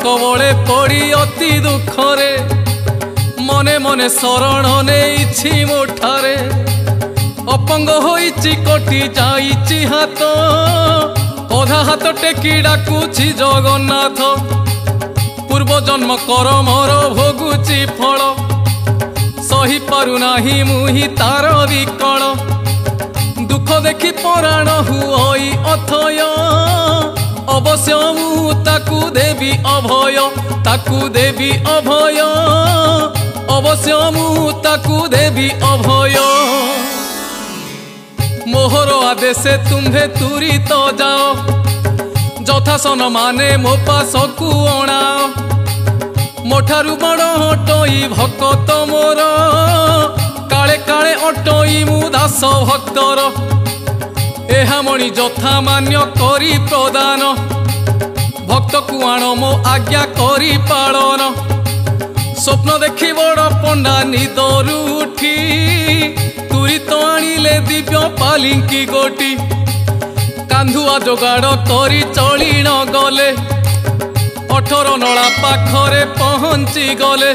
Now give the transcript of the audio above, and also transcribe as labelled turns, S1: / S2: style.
S1: कवले पड़ी अति दुखरे मने मने शरण नेइछि मोठारे अपंग होइछि कटि जाइछि हाथ अधा हाथ टेकी डाकुछि जगन्नाथ पूर्व जन्म करमर भोगुछि फल सही पारु नाही मुहि तार विकल दुख देखि पराण हुई अथय अवश्य मु ताकू देवी अभय ताकू देवी अभय अवश्य मु ताकू देवी अभय मोहर आदेशे तुम्भे तुरी तो जाओ जथासन माने मो पासकू अणाओ मोठारू बड़ हटई भक्त मोर काले काले अटई मु दास भक्तर एहा मणि जथा मान्य करी प्रदान भक्त को आण मो आज्ञा करी पालन स्वप्न देखी बड़ पंडा निदरू उठी तुरी तो आनिले दिव्य पालिंकी गोटी कांधुआ जोगाड़ करी चलीन गले 18 नला पाखरे पहुंची गले